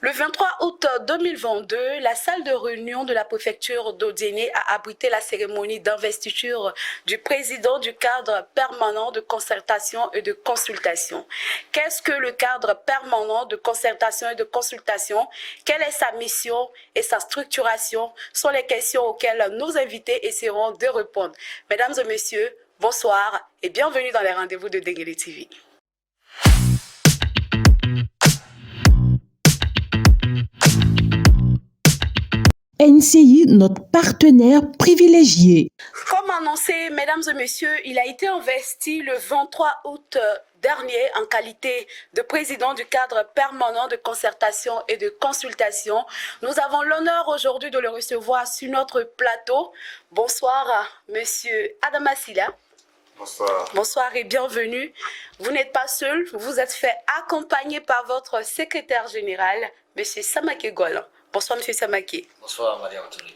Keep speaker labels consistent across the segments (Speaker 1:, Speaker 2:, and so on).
Speaker 1: Le 23 août 2022, la salle de réunion de la préfecture d'Odiéné a abrité la cérémonie d'investiture du président du cadre permanent de concertation et de consultation. Qu'est-ce que le cadre permanent de concertation et de consultation? Quelle est sa mission et sa structuration? Sont les questions auxquelles nos invités essaieront de répondre. Mesdames et messieurs, bonsoir et bienvenue dans les rendez-vous de Denguele TV.
Speaker 2: NCI, notre partenaire privilégié.
Speaker 1: Comme annoncé, mesdames et messieurs, il a été investi le 23 août dernier en qualité de président du cadre permanent de concertation et de consultation. Nous avons l'honneur aujourd'hui de le recevoir sur notre plateau. Bonsoir, monsieur Adama Silla.
Speaker 3: Bonsoir.
Speaker 1: Bonsoir et bienvenue. Vous n'êtes pas seul, vous êtes fait accompagner par votre secrétaire général, monsieur Samake Gol. Bonsoir, monsieur Samake.
Speaker 3: Bonsoir, Maria Anthony.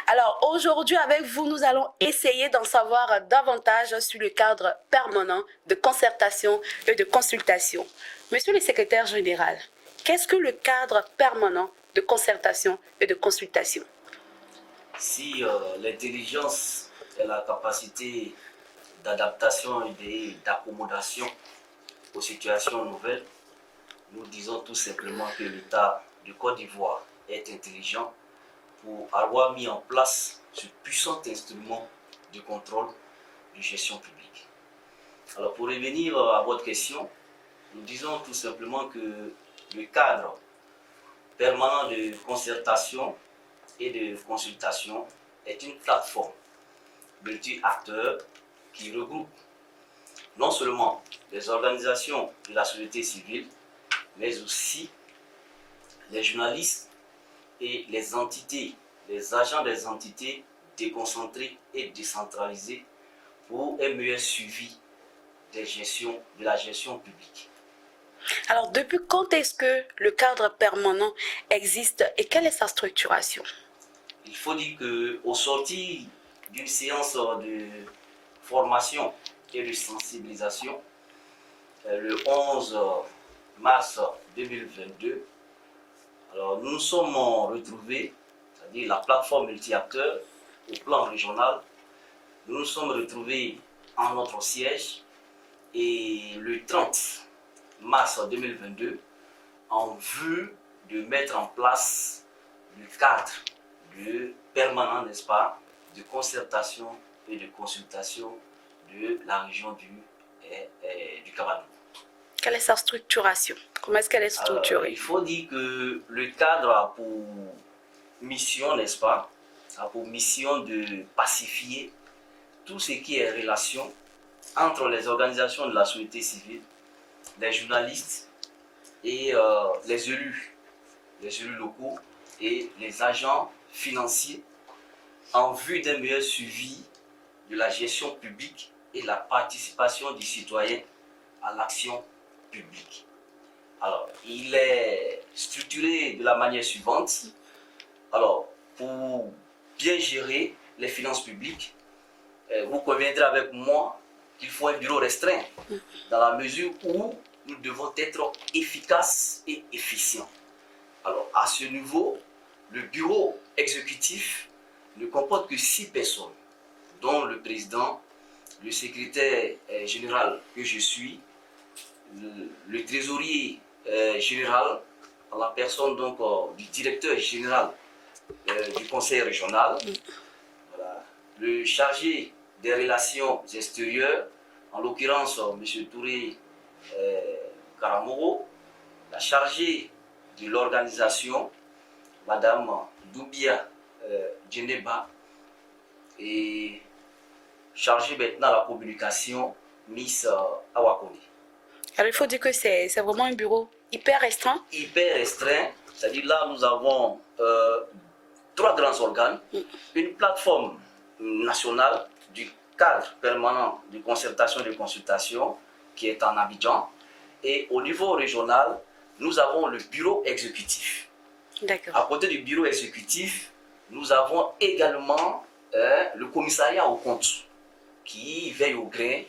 Speaker 1: Alors, aujourd'hui, avec vous, nous allons essayer d'en savoir davantage sur le cadre permanent de concertation et de consultation. Monsieur le secrétaire général, qu'est-ce que le cadre permanent de concertation et de consultation?
Speaker 3: Si l'intelligence et la capacité d'adaptation et d'accommodation aux situations nouvelles, nous disons tout simplement que l'État de Côte d'Ivoire est intelligent pour avoir mis en place ce puissant instrument de contrôle de gestion publique. Alors pour revenir à votre question, nous disons tout simplement que le cadre permanent de concertation et de consultation est une plateforme multi-acteurs qui regroupe non seulement les organisations de la société civile, mais aussi les journalistes et les entités, les agents des entités déconcentrées et décentralisées pour un meilleur suivi de la gestion publique.
Speaker 1: Alors, depuis quand est-ce que le cadre permanent existe et quelle est sa structuration?
Speaker 3: Il faut dire qu'au sortir d'une séance de formation et de sensibilisation, le 11 mars 2022, alors nous nous sommes retrouvés, c'est-à-dire la plateforme multi-acteurs au plan régional, nous nous sommes retrouvés en notre siège et le 30 mars 2022, en vue de mettre en place le cadre permanent, n'est-ce pas, de concertation et de consultation de la région du Cameroun.
Speaker 1: Quelle est sa structuration? Comment est-ce qu'elle est structurée?
Speaker 3: Il faut dire que le cadre a pour mission, n'est-ce pas, a pour mission de pacifier tout ce qui est relation entre les organisations de la société civile, les journalistes et les élus locaux et les agents financiers en vue d'un meilleur suivi de la gestion publique et la participation des citoyens à l'action publique. Alors, il est structuré de la manière suivante. Alors, pour bien gérer les finances publiques, vous conviendrez avec moi qu'il faut un bureau restreint dans la mesure où nous devons être efficaces et efficients. Alors, à ce niveau, le bureau exécutif ne comporte que 6 personnes, dont le président, le secrétaire général que je suis, le trésorier général, en la personne donc du directeur général du conseil régional, voilà, le chargé des relations extérieures, en l'occurrence M. Touré Karamoro, la chargée de l'organisation, Madame Doubia Djeneba, et chargée maintenant de la communication, Miss Awakoni.
Speaker 1: Alors, il faut dire que c'est vraiment un bureau hyper restreint.
Speaker 3: Hyper restreint, c'est-à-dire là nous avons 3 grands organes, une plateforme nationale du cadre permanent de concertation et de consultation qui est en Abidjan, et au niveau régional, nous avons le bureau exécutif.
Speaker 1: D'accord.
Speaker 3: À côté du bureau exécutif, nous avons également le commissariat aux comptes qui veille au grain,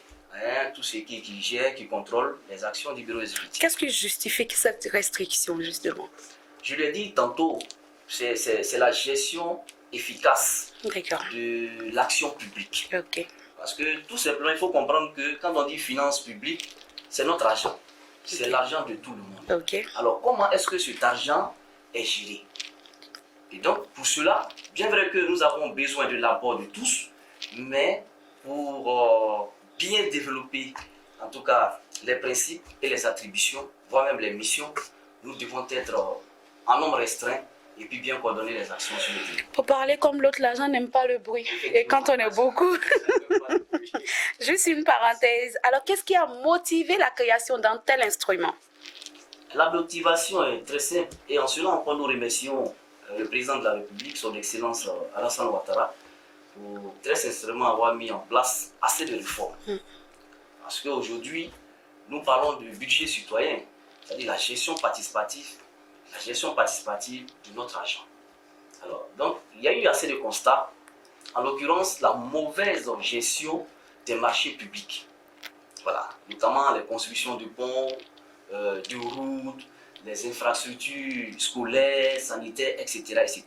Speaker 3: tout ce qui gère, qui contrôle les actions du bureau exécutif.
Speaker 1: Qu'est-ce qui justifie cette restriction, justement?
Speaker 3: Je l'ai dit tantôt, c'est la gestion efficace de l'action publique.
Speaker 1: Ok.
Speaker 3: Parce que tout simplement, il faut comprendre que quand on dit finances publiques, c'est notre argent. C'est l'argent de tout le monde.
Speaker 1: Ok.
Speaker 3: Alors, comment est-ce que cet argent est géré? Et donc, pour cela, bien vrai que nous avons besoin de l'apport de tous, mais pour bien développer, en tout cas, les principes et les attributions, voire même les missions, nous devons être en nombre restreint et puis bien coordonner les actions sur le terrain.
Speaker 1: Pour parler comme l'autre, l'argent n'aime pas le bruit. Et quand on est beaucoup... Juste une parenthèse. Alors, qu'est-ce qui a motivé la création d'un tel instrument?
Speaker 3: La motivation est très simple. Et en cela, nous remercions le président de la République, son Excellence Alassane Ouattara, pour très sincèrement avoir mis en place assez de réformes. Parce qu'aujourd'hui, nous parlons du budget citoyen, c'est-à-dire la gestion participative de notre argent. Alors, donc, il y a eu assez de constats, en l'occurrence, la mauvaise gestion des marchés publics. Voilà, notamment les constructions de ponts, de routes, les infrastructures scolaires, sanitaires, etc., etc.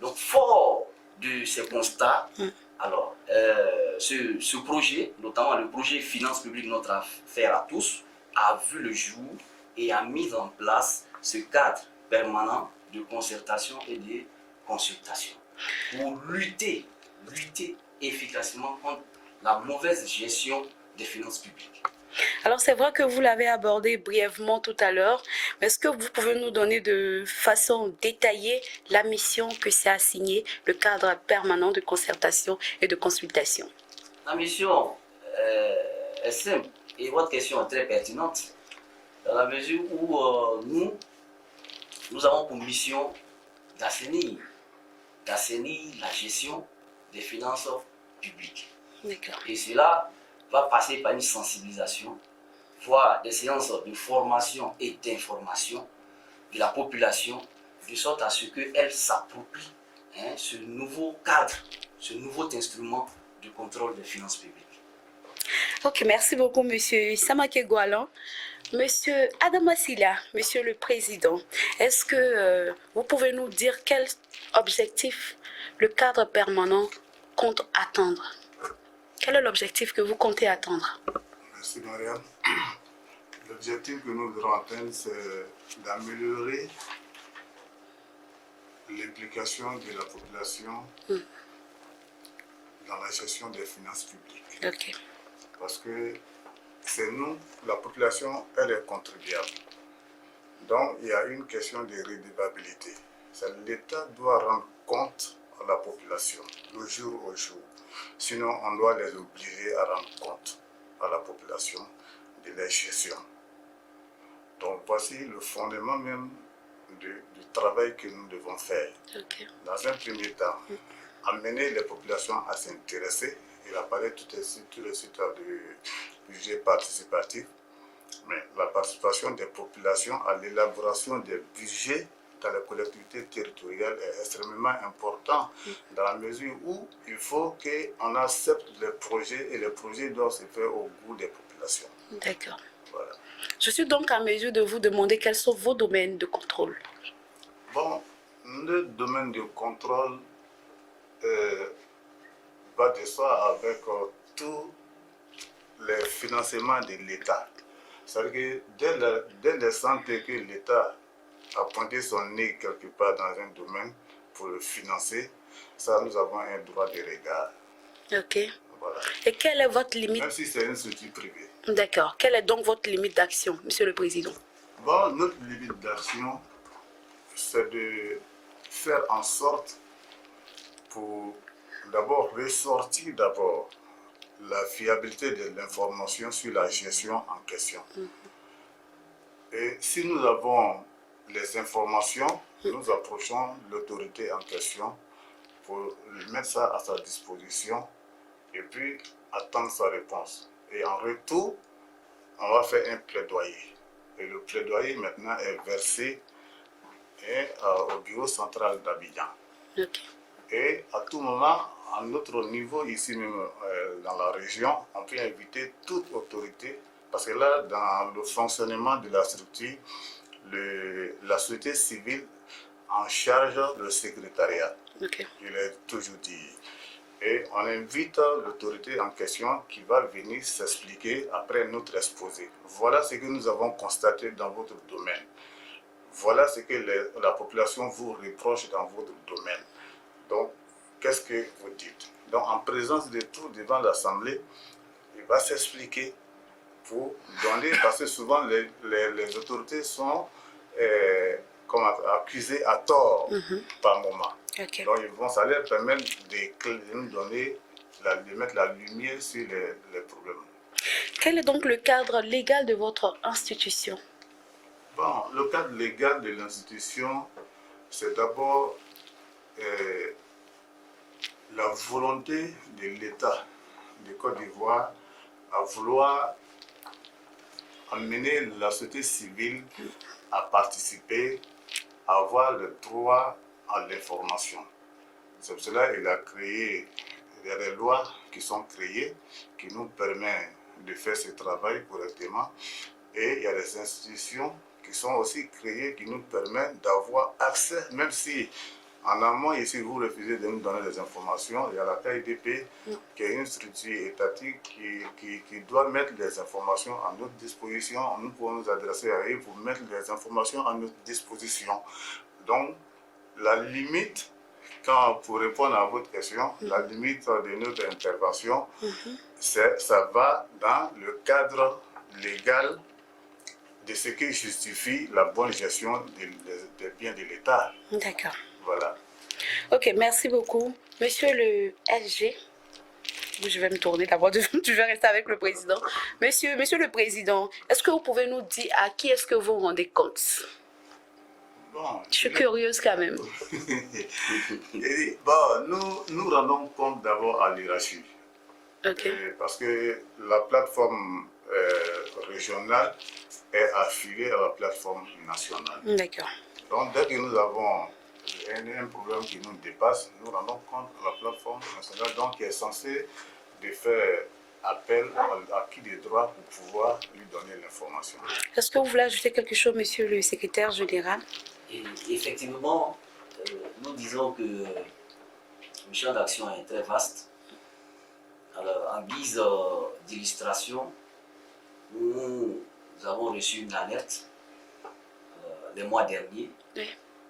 Speaker 3: Donc, fort de ces constats, alors, ce projet, notamment le projet Finances publiques, notre affaire à tous, a vu le jour et a mis en place ce cadre permanent de concertation et de consultation pour lutter efficacement contre la mauvaise gestion des finances publiques.
Speaker 1: Alors, c'est vrai que vous l'avez abordé brièvement tout à l'heure, mais est-ce que vous pouvez nous donner de façon détaillée la mission que s'est assignée le cadre permanent de concertation et de consultation?
Speaker 3: La mission est simple et votre question est très pertinente dans la mesure où nous avons pour mission d'assainir la gestion des finances publiques. Et cela va passer par une sensibilisation, voire des séances de formation et d'information de la population, de sorte à ce qu'elle s'approprie ce nouveau cadre, ce nouveau instrument de contrôle des finances publiques.
Speaker 1: Ok, merci beaucoup, Monsieur Samake Goualan. Monsieur Adama Silla, Monsieur le Président, est-ce que vous pouvez nous dire quel objectif le cadre permanent compte atteindre? Quel est l'objectif que vous comptez atteindre?
Speaker 4: Merci, Marianne. L'objectif que nous devons atteindre, c'est d'améliorer l'implication de la population dans la gestion des finances publiques.
Speaker 1: Ok.
Speaker 4: Parce que c'est nous, la population, elle est contribuable. Donc, il y a une question de redevabilité. L'État doit rendre compte à la population, le jour au jour. Sinon, on doit les obliger à rendre compte à la population de la gestion. Donc, voici le fondement même du travail que nous devons faire.
Speaker 1: Okay.
Speaker 4: Dans un premier temps, amener les populations à s'intéresser. Il a parlé tout de suite du budget participatif, mais la participation des populations à l'élaboration des budgets dans les collectivités territoriales est extrêmement important dans la mesure où il faut qu'on accepte les projets et les projets doivent se faire au goût des populations.
Speaker 1: D'accord.
Speaker 4: Voilà.
Speaker 1: Je suis donc en mesure de vous demander quels sont vos domaines de contrôle.
Speaker 4: Bon, le domaine de contrôle va de soi avec tous les financements de l'État. C'est-à-dire que dès l'instant que l'État a pointé son nez quelque part dans un domaine pour le financer, ça, nous avons un droit de regard.
Speaker 1: Ok.
Speaker 4: Voilà.
Speaker 1: Et quelle est votre limite?
Speaker 4: Même si c'est une structure privée.
Speaker 1: D'accord. Quelle est donc votre limite d'action, Monsieur le Président?
Speaker 4: Bon, notre limite d'action, c'est de faire en sorte pour d'abord ressortir la fiabilité de l'information sur la gestion en question. Et si nous avons les informations, nous approchons l'autorité en question pour mettre ça à sa disposition et puis attendre sa réponse. Et en retour, on va faire un plaidoyer. Et le plaidoyer maintenant est versé au bureau central d'Abidjan.
Speaker 1: Okay.
Speaker 4: Et à tout moment, à notre niveau, ici même dans la région, on peut inviter toute autorité, parce que là, dans le fonctionnement de la structure, la société civile en charge le secrétariat.
Speaker 1: Ok.
Speaker 4: Il est toujours dit. Et on invite l'autorité en question qui va venir s'expliquer après notre exposé. Voilà ce que nous avons constaté dans votre domaine. Voilà ce que la population vous reproche dans votre domaine. Donc, qu'est-ce que vous dites? Donc, en présence de tout devant l'Assemblée, il va s'expliquer pour donner, parce que souvent les autorités sont accusées à tort par moment.
Speaker 1: Ok.
Speaker 4: Donc, ça leur permet de nous donner, de mettre la lumière sur les problèmes.
Speaker 1: Quel est donc le cadre légal de votre institution?
Speaker 4: Bon, le cadre légal de l'institution, c'est d'abord la volonté de l'État de Côte d'Ivoire à vouloir amener la société civile à participer, à avoir le droit à l'information. C'est pour cela qu'il a créé, il y a des lois qui sont créées qui nous permettent de faire ce travail correctement, et il y a des institutions qui sont aussi créées qui nous permettent d'avoir accès, même si en amont, ici, vous refusez de nous donner des informations. Il y a la KIDP, qui est une structure étatique qui doit mettre des informations à notre disposition. Nous pouvons nous adresser à eux pour mettre des informations à notre disposition. Donc, la limite, pour répondre à votre question, la limite de notre intervention, ça va dans le cadre légal de ce qui justifie la bonne gestion des biens de l'État.
Speaker 1: D'accord.
Speaker 4: Voilà.
Speaker 1: Ok, merci beaucoup. Monsieur le SG, je vais me tourner d'abord, je vais rester avec le président. Monsieur le président, est-ce que vous pouvez nous dire à qui est-ce que vous rendez compte?
Speaker 4: Bon,
Speaker 1: Je suis curieuse quand même.
Speaker 4: Bon, nous rendons compte d'abord à l'hierarchie.
Speaker 1: Ok.
Speaker 4: Parce que la plateforme régionale est affiliée à la plateforme nationale.
Speaker 1: D'accord.
Speaker 4: Donc, dès que nous avons un problème qui nous dépasse, nous rendons compte à la plateforme nationale, donc qui est censée de faire appel à qui de droit pour pouvoir lui donner l'information.
Speaker 1: Est-ce que vous voulez ajouter quelque chose, monsieur le secrétaire général?
Speaker 3: Et effectivement, nous disons que le champ d'action est très vaste. Alors, en guise d'illustration, nous avons reçu une alerte le mois dernier,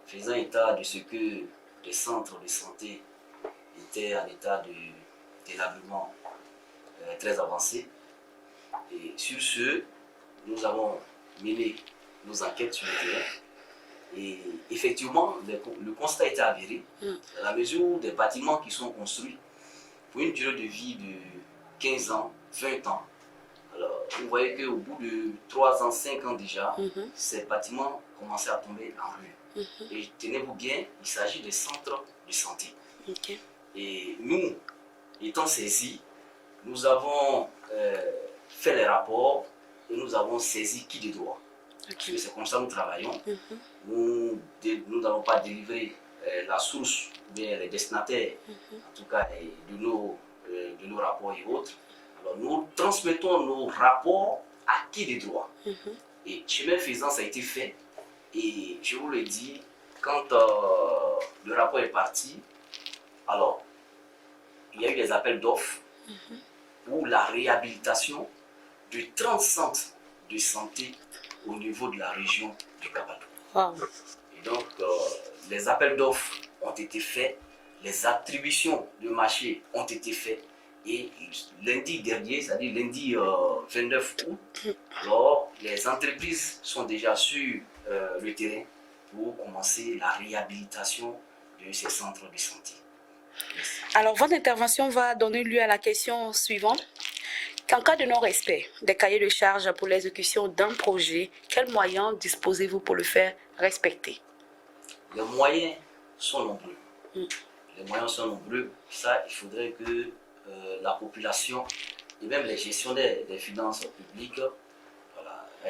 Speaker 3: faisant état de ce que les centres de santé étaient en état de délabrement très avancé. Et sur ce, nous avons mené nos enquêtes sur le terrain. Et effectivement, le constat était avéré, dans la mesure où des bâtiments qui sont construits pour une durée de vie de 15 ans, 20 ans. Alors, vous voyez qu'au bout de 3 ans, 5 ans déjà, ces bâtiments commençaient à tomber en ruine. Et tenez-vous bien, il s'agit des centres de santé.
Speaker 1: Okay.
Speaker 3: Et nous, étant saisis, nous avons fait les rapports et nous avons saisi qui de droit. Okay. C'est comme ça que nous travaillons. Nous n'avons pas délivré la source, bien les destinataires, en tout cas de nos rapports et autres. Alors nous transmettons nos rapports à qui de droit. Et chemin faisant, ça a été fait. Et je vous le dis, quand le rapport est parti, alors il y a eu des appels d'offres pour la réhabilitation de 30 centres de santé au niveau de la région du Cap-Adou.
Speaker 1: Wow.
Speaker 3: Et donc, les appels d'offres ont été faits, les attributions de marché ont été faites. Et lundi dernier, c'est-à-dire lundi 29 août, alors les entreprises sont déjà sur le terrain pour commencer la réhabilitation de ces centres de santé. Merci.
Speaker 1: Alors, votre intervention va donner lieu à la question suivante. En cas de non-respect des cahiers de charges pour l'exécution d'un projet, quels moyens disposez-vous pour le faire respecter?
Speaker 3: Les moyens sont nombreux. Les moyens sont nombreux. Ça, il faudrait que la population et même les gestionnaires des finances publiques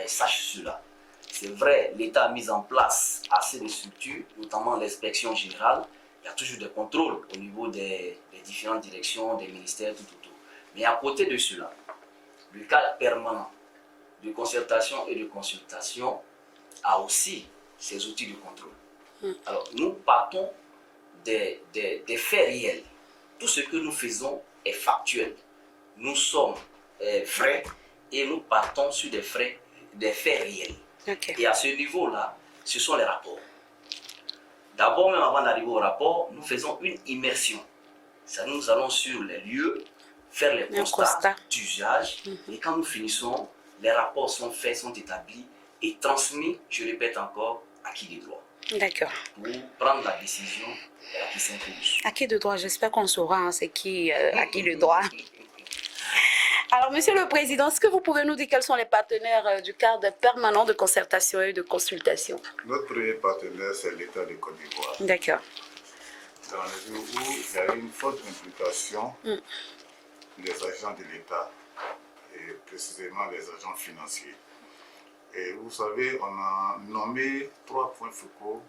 Speaker 3: sachent cela. C'est vrai, l'État a mis en place assez de structures, notamment l'inspection générale. Il y a toujours des contrôles au niveau des différentes directions, des ministères, tout. Mais à côté de cela, le cadre permanent de concertation et de consultation a aussi ses outils de contrôle. Alors, nous partons des faits réels. Tout ce que nous faisons est factuel. Nous sommes vrais et nous partons sur des faits réels.
Speaker 1: Ok.
Speaker 3: Et à ce niveau-là, ce sont les rapports. D'abord, même avant d'arriver au rapport, nous faisons une immersion. Ça, nous allons sur les lieux, faire les constats d'usage. Et quand nous finissons, les rapports sont faits, sont établis et transmis, je répète encore, à qui de droit.
Speaker 1: D'accord.
Speaker 3: Pour prendre la décision qui s'impose.
Speaker 1: À qui de droit? J'espère qu'on saura hein, c'est qui, à qui le droit. Alors, Monsieur le Président, est-ce que vous pouvez nous dire quels sont les partenaires du cadre permanent de concertation et de consultation?
Speaker 4: Notre premier partenaire, c'est l'État de Côte d'Ivoire.
Speaker 1: D'accord.
Speaker 4: Dans la mesure où il y a une forte implication des agents de l'État, et précisément les agents financiers. Et vous savez, on a nommé 3 points focaux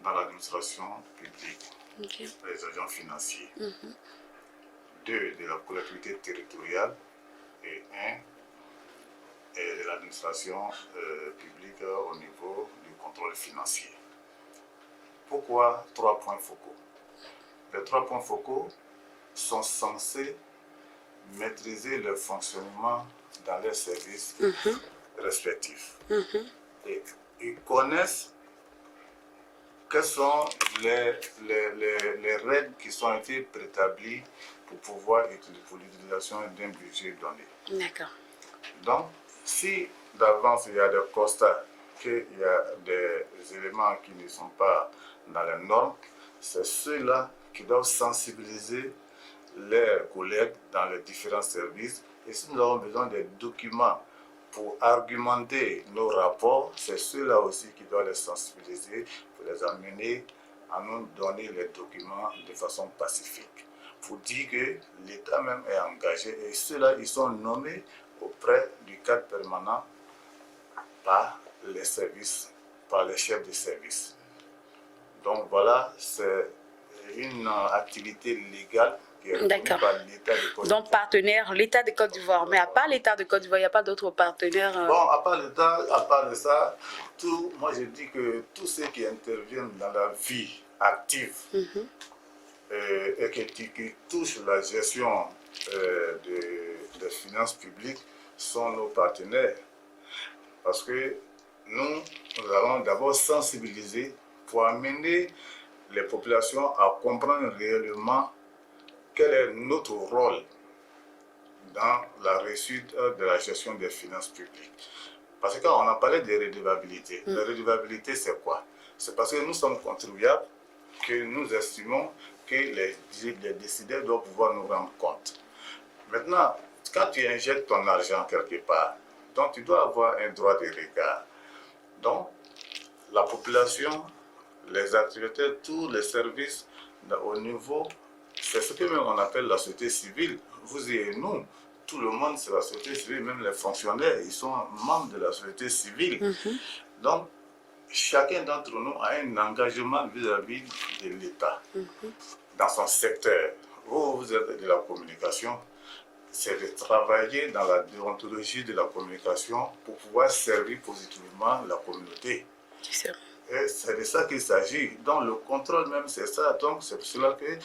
Speaker 4: dans l'administration publique, les agents financiers. 2 de la collectivité territoriale et 1 de l'administration publique au niveau du contrôle financier. Pourquoi 3 points focaux? Les 3 points focaux sont censés maîtriser le fonctionnement dans les services respectifs. Et ils connaissent quelles sont les règles qui sont été préétablies pour pouvoir utiliser pour l'utilisation d'un budget donné.
Speaker 1: D'accord.
Speaker 4: Donc, si d'avance il y a des constats qu'il y a des éléments qui ne sont pas dans les normes, c'est ceux-là qui doivent sensibiliser leurs collègues dans les différents services. Et si nous avons besoin des documents pour argumenter nos rapports, c'est ceux-là aussi qui doivent les sensibiliser pour les amener à nous donner les documents de façon pacifique. Pour dire que l'État même est engagé et ceux-là, ils sont nommés auprès du cadre permanent par les services, par les chefs de service. Donc voilà, c'est une activité légale qui est reconnue par l'État de Côte d'Ivoire.
Speaker 1: Donc partenaire, l'État de Côte d'Ivoire. Mais à part l'État de Côte d'Ivoire, il n'y a pas d'autres partenaires
Speaker 4: Bon, à part l'État, à part de ça, moi je dis que tous ceux qui interviennent dans la vie active et qui touchent la gestion des finances publiques sont nos partenaires. Parce que nous allons d'abord sensibiliser pour amener les populations à comprendre réellement quel est notre rôle dans la réussite de la gestion des finances publiques. Parce que quand on a parlé de redevabilité, la redevabilité c'est quoi? C'est parce que nous sommes contribuables que nous estimons que les décideurs doivent pouvoir nous rendre compte. Maintenant, quand tu injectes ton argent quelque part, donc tu dois avoir un droit de regard. Donc, la population, les activités, tous les services au niveau, c'est ce que même on appelle la société civile. Vous et nous, tout le monde, c'est la société civile, même les fonctionnaires, ils sont membres de la société civile. Donc, chacun d'entre nous a un engagement vis-à-vis de l'État dans son secteur. Vous êtes de la communication, c'est de travailler dans la déontologie de la communication pour pouvoir servir positivement la communauté. Et c'est de ça qu'il s'agit. Donc le contrôle même, c'est ça. Donc c'est pour cela que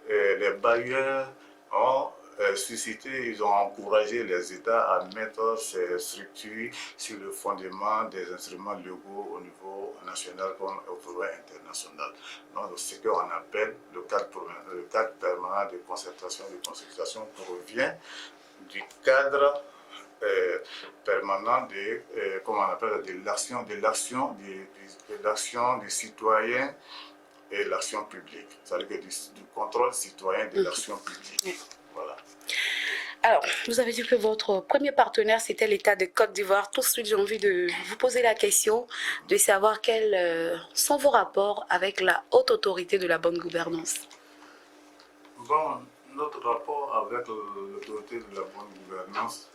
Speaker 4: les bailleurs ont suscité, ils ont encouragé les États à mettre ces structures sur le fondement des instruments légaux au niveau national comme au niveau international. Donc ce qu'on appelle le cadre permanent de concertation et de consultation provient du cadre permanent de, comment on appelle, de l'action du citoyen et l'action publique, c'est-à-dire du contrôle citoyen de l'action publique. Voilà.
Speaker 1: Alors, vous avez dit que votre premier partenaire, c'était l'État de Côte d'Ivoire. Tout de suite, j'ai envie de vous poser la question de savoir quels sont vos rapports avec la haute autorité de la bonne gouvernance.
Speaker 4: Bon, notre rapport avec l'autorité de la bonne gouvernance,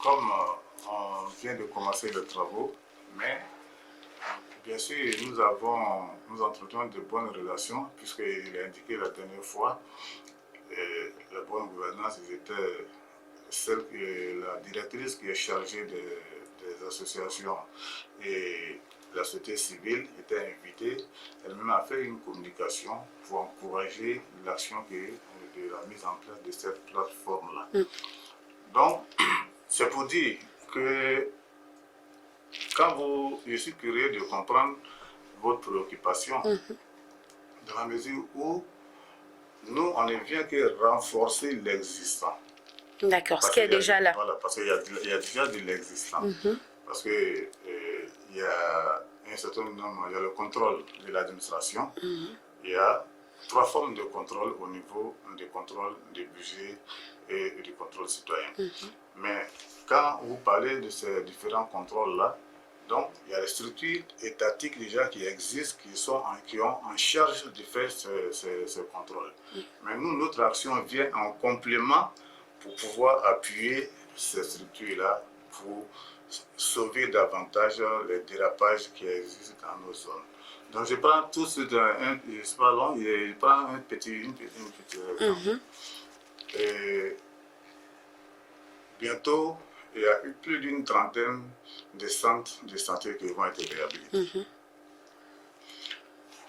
Speaker 4: comme on vient de commencer les travaux, mais bien sûr, nous entretenons de bonnes relations, puisqu'il a indiqué la dernière fois, la bonne gouvernance, ils étaient la directrice qui est chargée des associations et la société civile était invitée. Elle-même a fait une communication pour encourager l'action de la mise en place de cette plateforme-là. Donc, c'est pour dire que je suis curieux de comprendre votre préoccupation, dans la mesure où nous, on ne vient que renforcer l'existant.
Speaker 1: D'accord, ce qui est déjà là.
Speaker 4: Voilà, parce qu'il y a déjà de l'existant. Parce que il y a un certain nombre, il y a le contrôle de l'administration, il y a 3 formes de contrôle au niveau du contrôle des budgets et du contrôle citoyen. Mais quand vous parlez de ces différents contrôles-là, donc il y a des structures étatiques déjà qui existent, qui ont en charge de faire ce contrôle. Mais nous, notre action vient en complément pour pouvoir appuyer ces structures-là pour sauver davantage les dérapages qui existent dans nos zones. Donc je prends tout ce c'est pas long, je prends une petite exemple. Et bientôt, il y a eu plus d'une trentaine de centres de santé qui vont être réhabilités.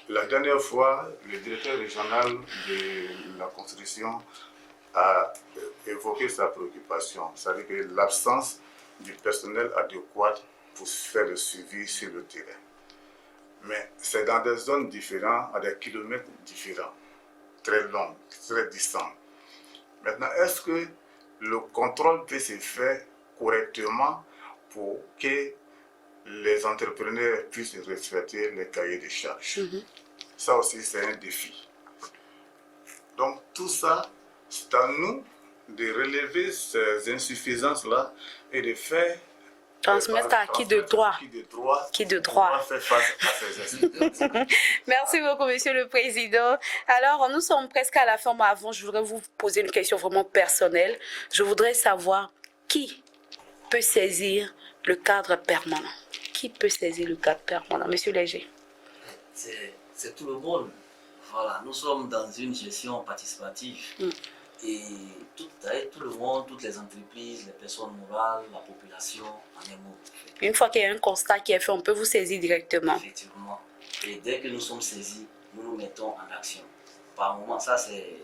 Speaker 4: La dernière fois, le directeur régional de la construction a évoqué sa préoccupation, c'est-à-dire que l'absence du personnel adéquat pour faire le suivi sur le terrain. Mais c'est dans des zones différentes, à des kilomètres différents, très longs, très distants. Maintenant, est-ce que le contrôle peut se faire correctement pour que les entrepreneurs puissent respecter les cahiers de charges? Ça aussi, c'est un défi. Donc, tout ça, c'est à nous de relever ces insuffisances-là et de faire
Speaker 1: Transmettre à qui de droit.
Speaker 4: Qui de droit faire face à ces insuffisances.
Speaker 1: Merci beaucoup, Monsieur le Président. Alors, nous sommes presque à la fin, mais avant, je voudrais vous poser une question vraiment personnelle. Je voudrais savoir qui peut saisir le cadre permanent. Qui peut saisir le cadre permanent? Monsieur Léger.
Speaker 3: C'est tout le monde. Voilà, nous sommes dans une gestion participative. Et tout le monde, toutes les entreprises, les personnes morales, la population, en un mot.
Speaker 1: Une fois qu'il y a un constat qui est fait, on peut vous saisir directement.
Speaker 3: Effectivement. Et dès que nous sommes saisis, nous nous mettons en action. Par moment, ça c'est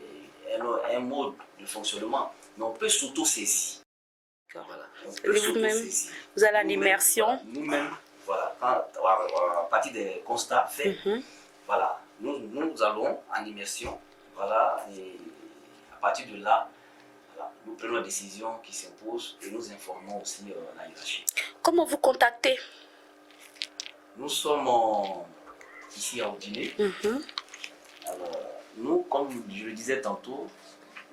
Speaker 3: un mode de fonctionnement. Mais on peut s'auto-saisir.
Speaker 1: Voilà.
Speaker 3: Vous-même,
Speaker 1: vous allez en immersion.
Speaker 3: Nous-mêmes, voilà, à partir des constats faits, voilà, nous allons en immersion. Voilà, et à partir de là, voilà, nous prenons la décision qui s'impose et nous informons aussi la hiérarchie.
Speaker 1: Comment vous contactez?
Speaker 3: Nous sommes ici à Audiné. Alors, nous, comme je le disais tantôt,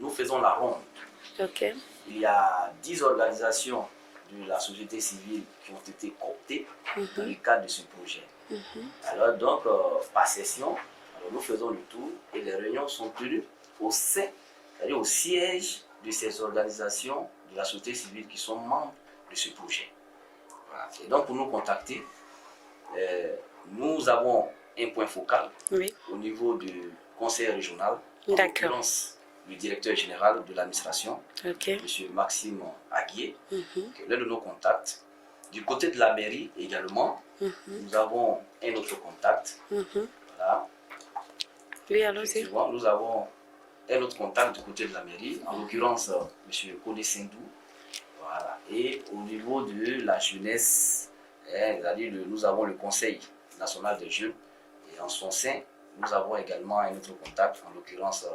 Speaker 3: nous faisons la ronde. Il y a 10 organisations de la société civile qui ont été cooptées dans le cadre de ce projet. Alors donc, par session, alors, nous faisons le tour et les réunions sont tenues au sein, c'est-à-dire au siège de ces organisations de la société civile qui sont membres de ce projet. Voilà. Et donc, pour nous contacter, nous avons un point focal au niveau du conseil régional, en l'occurrence le directeur général de l'administration, M. Maxime Aguier, qui est l'un de nos contacts. Du côté de la mairie également, nous avons un autre contact. Voilà.
Speaker 1: Oui, allons-y.
Speaker 3: Nous avons un autre contact du côté de la mairie, en l'occurrence M. Kone Sindou. Voilà. Et au niveau de la jeunesse, nous avons le Conseil national des jeunes. Et en son sein, nous avons également un autre contact, en l'occurrence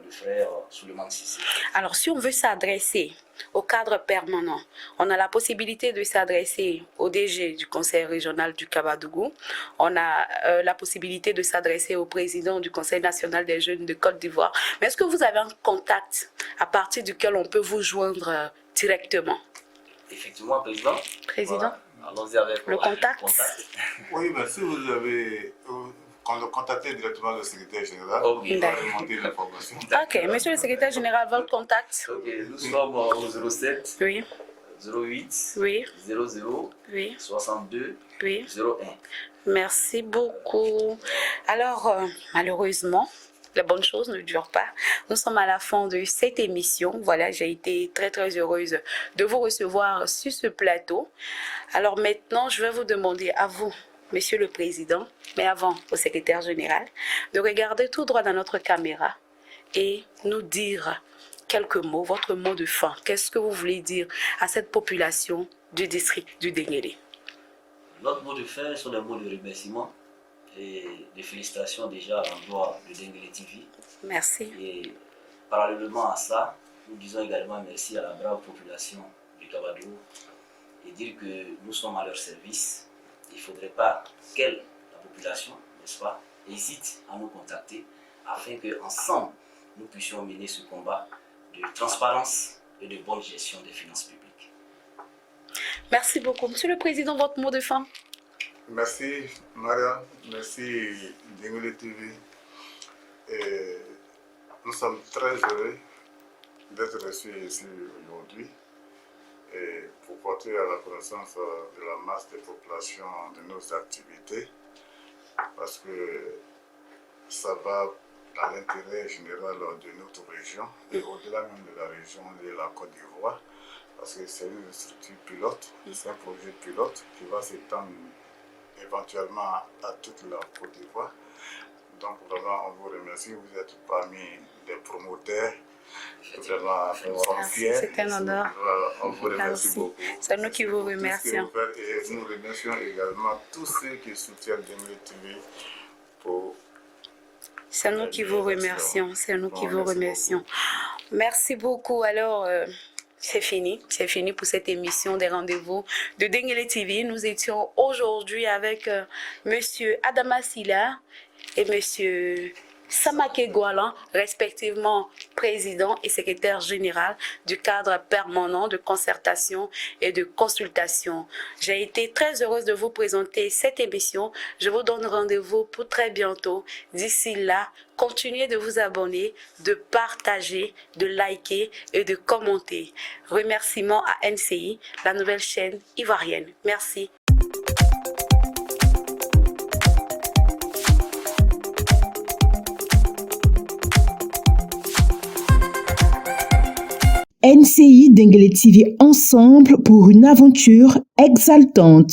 Speaker 3: le frère Souleymane Sissi.
Speaker 1: Alors, si on veut s'adresser au cadre permanent, on a la possibilité de s'adresser au DG du Conseil régional du Kabadougou. On a la possibilité de s'adresser au président du Conseil national des jeunes de Côte d'Ivoire. Mais est-ce que vous avez un contact à partir duquel on peut vous joindre directement?
Speaker 3: Effectivement, président.
Speaker 1: Voilà.
Speaker 3: Allons-y avec
Speaker 1: le contact.
Speaker 4: Oui, mais si vous avez... contactez directement le secrétaire général,
Speaker 3: il
Speaker 4: va remonter l'information.
Speaker 1: Ok, monsieur le secrétaire général, votre contact?
Speaker 3: Ok, nous sommes au 07 08 00 62 01.
Speaker 1: Merci beaucoup. Alors, malheureusement, les bonnes choses ne durent pas. Nous sommes à la fin de cette émission. Voilà, j'ai été très très heureuse de vous recevoir sur ce plateau. Alors maintenant, je vais vous demander à vous, Monsieur le Président, mais avant au secrétaire général, de regarder tout droit dans notre caméra et nous dire quelques mots, votre mot de fin. Qu'est-ce que vous voulez dire à cette population du district du Denguélé?
Speaker 3: Notre mot de fin sont des mots de remerciement et de félicitations déjà à l'endroit de Denguélé TV.
Speaker 1: Merci.
Speaker 3: Et parallèlement à ça, nous disons également merci à la brave population du Kabadou et dire que nous sommes à leur service. Il ne faudrait pas qu'elle, la population, n'est-ce pas, hésite à nous contacter afin qu'ensemble, nous puissions mener ce combat de transparence et de bonne gestion des finances publiques.
Speaker 1: Merci beaucoup. Monsieur le Président, votre mot de fin?
Speaker 4: Merci Maria, merci Denguélé TV. Et nous sommes très heureux d'être reçus ici aujourd'hui et pour porter à la connaissance de la masse des populations de nos activités, parce que ça va à l'intérêt général de notre région et au-delà même de la région de la Côte d'Ivoire, parce que c'est une structure pilote, c'est un projet pilote qui va s'étendre éventuellement à toute la Côte d'Ivoire. Donc vraiment, on vous remercie, vous êtes parmi des promoteurs. Vraiment, nous sommes fiers.
Speaker 1: C'est un honneur.
Speaker 4: On vous remercie beaucoup.
Speaker 1: C'est nous qui vous remercions.
Speaker 4: Et nous remercions également tous ceux qui soutiennent Denguélé TV pour...
Speaker 1: C'est nous qui vous remercions. C'est nous qui vous remercions. Merci beaucoup. Alors, c'est fini pour cette émission des rendez-vous de Denguélé TV. Nous étions aujourd'hui avec Monsieur Adama Sylla et Monsieur Samake Goualan, respectivement président et secrétaire général du cadre permanent de concertation et de consultation. J'ai été très heureuse de vous présenter cette émission. Je vous donne rendez-vous pour très bientôt. D'ici là, continuez de vous abonner, de partager, de liker et de commenter. Remerciements à NCI, la nouvelle chaîne ivoirienne. Merci.
Speaker 2: NCI Denguélé TV ensemble pour une aventure exaltante.